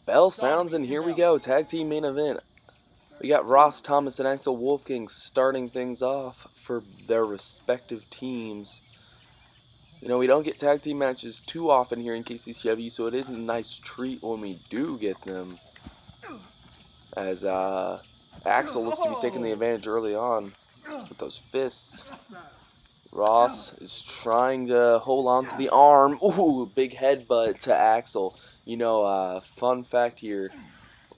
Bell sounds, and here we go. Tag team main event. We got Ross Thomas and Axel Wolfgang starting things off for their respective teams. You know, we don't get tag team matches too often here in KCCW, so it is a nice treat when we do get them. As Axel looks to be taking the advantage early on with those fists. Ross is trying to hold on to the arm. Ooh, big headbutt to Axel. You know, fun fact here.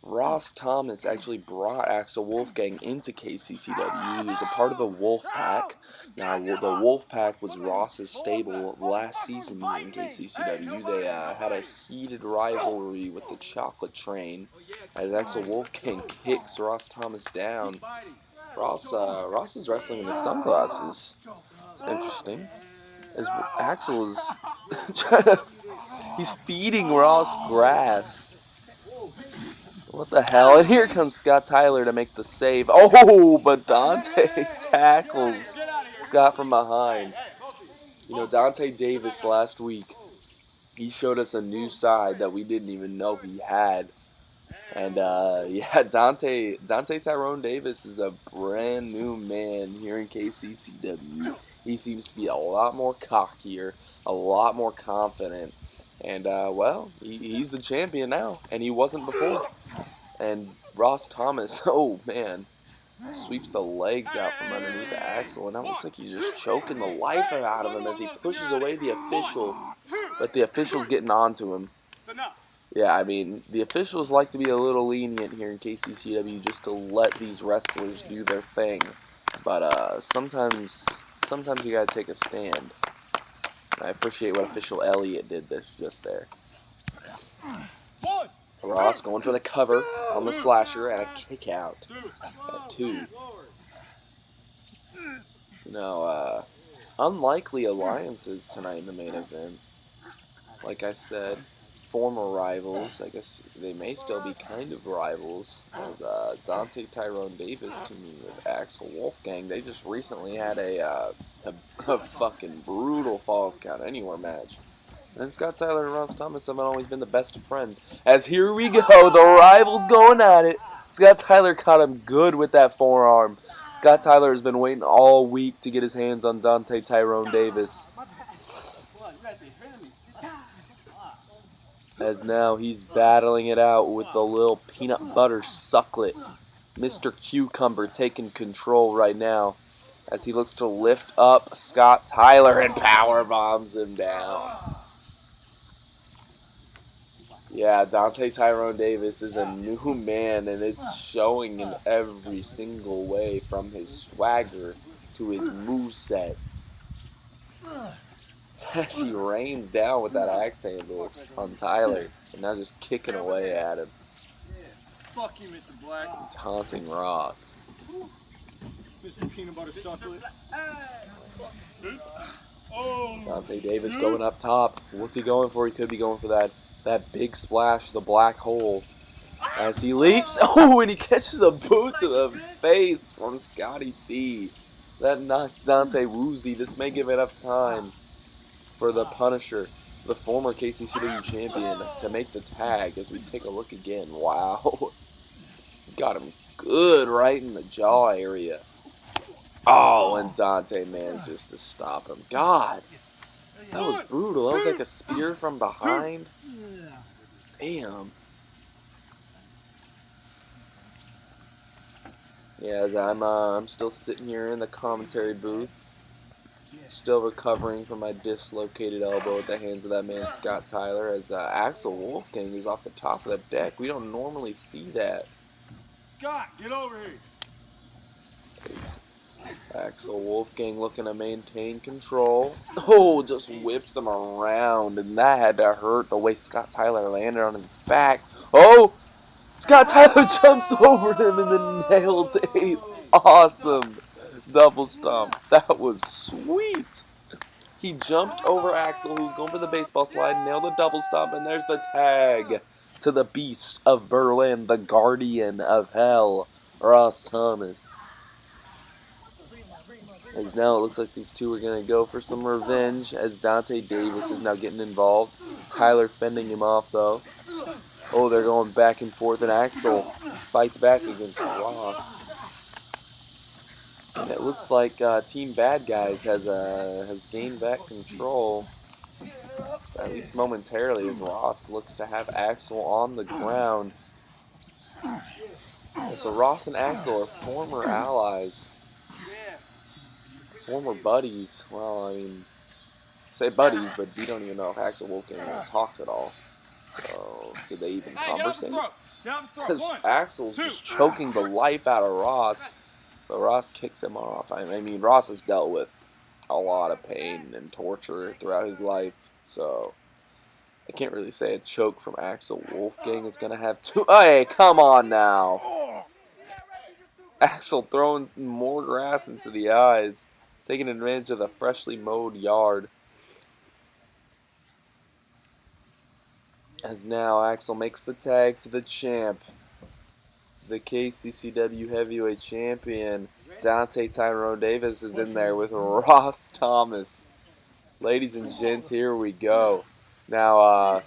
Ross Thomas actually brought Axel Wolfgang into KCCW. He was a part of the Wolf Pack. Now, the Wolf Pack was Ross's stable last season here in KCCW. They had a heated rivalry with the Chocolate Train as Axel Wolfgang kicks Ross Thomas down. Ross is wrestling in his sunglasses. It's interesting. As Axel is he's feeding Ross grass. What the hell? And here comes Scott Tyler to make the save. Oh, but Donte tackles Scott from behind. You know, Donte Davis last week, he showed us a new side that we didn't even know he had. And, yeah, Donte Tyrone Davis is a brand new man here in KCCW. He seems to be a lot more cockier, a lot more confident. And, well, he's the champion now, and he wasn't before. And Ross Thomas, oh man, sweeps the legs out from underneath Axel, and that looks like he's just choking the life out of him as he pushes away the official. But the official's getting onto him. Yeah, I mean, the officials like to be a little lenient here in KCCW just to let these wrestlers do their thing. But sometimes you gotta take a stand. I appreciate what official Elliott did just there. Ross going for the cover on the slasher and a kick out at 2. You know, unlikely alliances tonight in the main event. Like I said, former rivals. I guess they may still be kind of rivals. As Donte Tyrone Davis teaming with Axel Wolfgang. They just recently had a fucking brutal Falls Count Anywhere match. And Scott Tyler and Ross Thomas have always been the best of friends. As here we go, the rivals going at it. Scott Tyler caught him good with that forearm. Scott Tyler has been waiting all week to get his hands on Donte Tyrone Davis. As now he's battling it out with the little peanut butter sucklet. Mr. Cucumber taking control right now. As he looks to lift up Scott Tyler and power bombs him down. Yeah, Donte Tyrone Davis is a new man, and it's showing in every single way, from his swagger to his moveset. As he rains down with that axe handle on Tyler, and now just kicking away at him. Fuck you, Mr. Black. Taunting Ross. Mr. Peanut Butter Chocolate. Donte Davis going up top. What's he going for? He could be going for that big splash, the black hole. As he leaps, oh, and he catches a boot to the face from Scotty T. That knocked Donte woozy. This may give enough time for the Punisher, the former KCCW champion, to make the tag as we take a look again. Wow. Got him good right in the jaw area. Oh, and Donte manages to stop him. God, that was brutal. That was like a spear from behind. Damn. Yeah, as I'm still sitting here in the commentary booth, still recovering from my dislocated elbow at the hands of that man Scott Tyler, as Axel Wolfgang is off the top of the deck. We don't normally see that. Scott, get over here. Axel Wolfgang looking to maintain control. Oh, just whips him around, and that had to hurt the way Scott Tyler landed on his back. Oh, Scott Tyler jumps over him and then nails a awesome double stomp. That was sweet. He jumped over Axel, who's going for the baseball slide, nailed a double stomp, and there's the tag to the Beast of Berlin, the Guardian of Hell, Ross Thomas. As now it looks like these two are going to go for some revenge, as Donte Davis is now getting involved. Tyler fending him off, though. Oh, they're going back and forth, and Axel fights back against Ross. And it looks like Team Bad Guys has gained back control, at least momentarily, as Ross looks to have Axel on the ground. And so Ross and Axel are former allies, former buddies. Well, I mean, say buddies, but we don't even know if Axel Wolfgang talks at all. So, did they even conversate? Because Axel's just choking the life out of Ross, but Ross kicks him off. I mean, Ross has dealt with a lot of pain and torture throughout his life, so I can't really say a choke from Axel Wolfgang is going to have two. Hey, come on now. Axel throwing more grass into the eyes, taking advantage of the freshly mowed yard. As now Axel makes the tag to the champ, the KCCW heavyweight champion. Donte Tyrone Davis is in there with Ross Thomas. Ladies and gents, here we go. Now,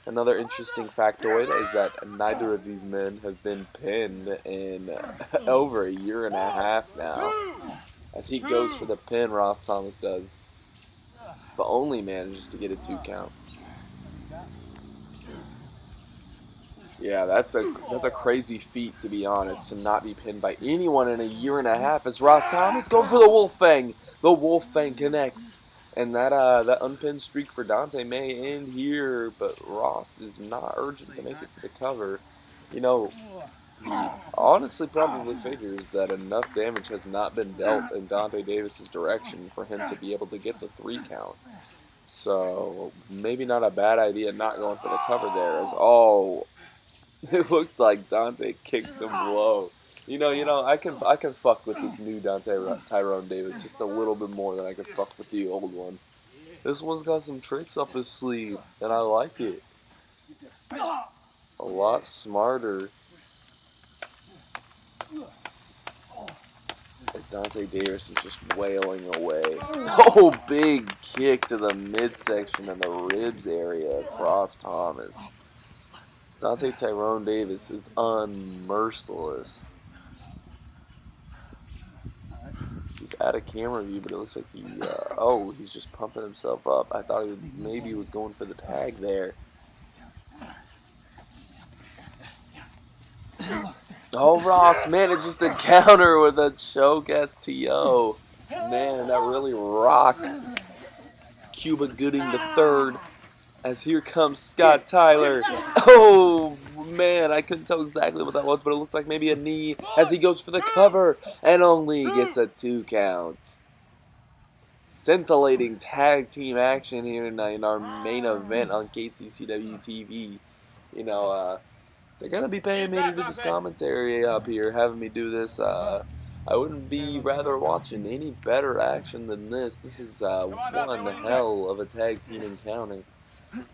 another interesting factoid is that neither of these men have been pinned in over a year and a half now. As he goes for the pin, Ross Thomas does, but only manages to get a 2 count. Yeah, that's a crazy feat, to be honest, to not be pinned by anyone in a year and a half. As Ross Thomas going for the Wolfgang. The Wolfgang connects. And that unpinned streak for Donte may end here, but Ross is not urgent to make it to the cover. You know, he honestly probably figures that enough damage has not been dealt in Donte Davis's direction for him to be able to get the 3 count. So, maybe not a bad idea not going for the cover there, as it looked like Donte kicked him low. I can fuck with this new Tyrone Davis just a little bit more than I could fuck with the old one. This one's got some tricks up his sleeve, and I like it. A lot smarter. As Donte Davis is just wailing away. Oh, big kick to the midsection and the ribs area across Thomas. Donte Tyrone Davis is unmerciless. He's out of camera view, but it looks like he's just pumping himself up. I thought maybe he was going for the tag there. Oh, Ross manages to counter with a choke STO. Man, that really rocked Cuba Gooding the third. As here comes Scott Tyler. Oh, man, I couldn't tell exactly what that was, but it looked like maybe a knee as he goes for the cover and only gets a 2 count. Scintillating tag team action here in our main event on KCCW TV. They're going to be paying me to do this commentary up here, having me do this. I wouldn't be rather watching any better action than this. This is one hell of a tag team encounter.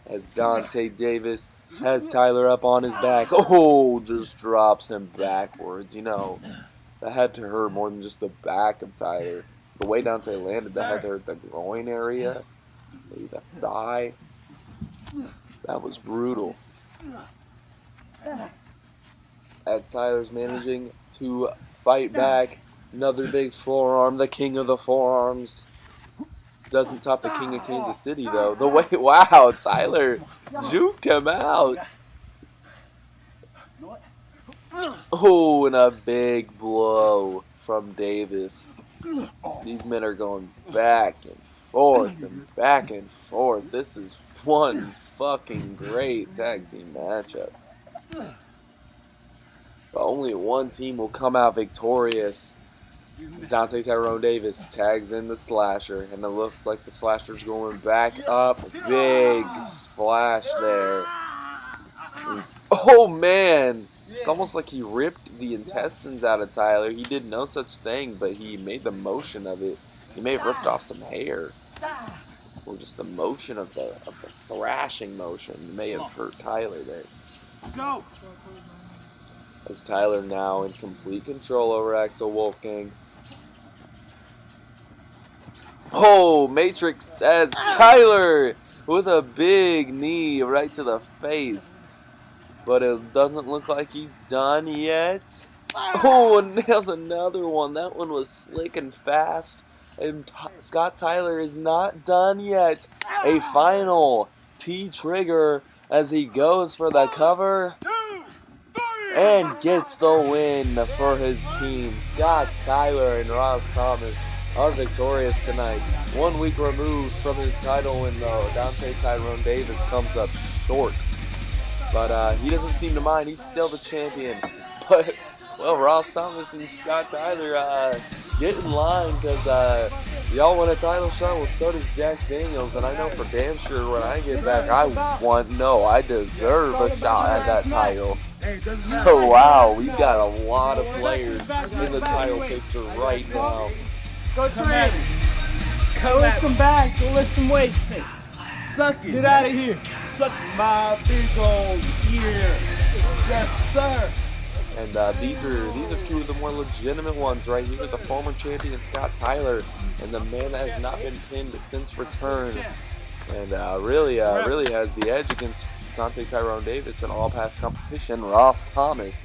As Donte Davis has Tyler up on his back. Oh, just drops him backwards. That had to hurt more than just the back of Tyler. The way Donte landed, that had to hurt the groin area, maybe the thigh. That was brutal. As Tyler's managing to fight back. Another big forearm, the king of the forearms. Doesn't top the king of Kansas City, though. Wow, Tyler juked him out. Oh, and a big blow from Davis. These men are going back and forth and back and forth. This is one fucking great tag team matchup. But only one team will come out victorious. As Donte Tyrone Davis tags in the slasher, and it looks like the slasher's going back up. Big splash there. Oh, man. It's almost like he ripped the intestines out of Tyler. He did no such thing, but he made the motion of it. He may have ripped off some hair. Or just the motion of the thrashing motion may have hurt Tyler there. Go! As Tyler now in complete control over Axel Wolfgang. Oh, Matrix as Tyler with a big knee right to the face. but it doesn't look like he's done yet. Oh, and nails another one. That one was slick and fast. And Scott Tyler is not done yet. A final T-trigger as he goes for the cover and gets the win for his team. Scott Tyler and Ross Thomas are victorious tonight. 1 week removed from his title win, though. Donte Tyrone Davis comes up short. But he doesn't seem to mind. He's still the champion. But, well, Ross Thomas and Scott Tyler get in line because y'all want a title shot. Well, so does Jax Daniels. And I know for damn sure when I get back, I deserve a shot at that title. So, wow, we've got a lot of players in the title picture right now. Go train. Go lift some back. Go lift some weights. Suck it. Get out of here. Suck my big old ear. Yes, sir. And these are two of the more legitimate ones right here. The former champion Scott Tyler and the man that has not been pinned since return, and really has the edge against Donte Tyrone Davis in all past competition, Ross Thomas.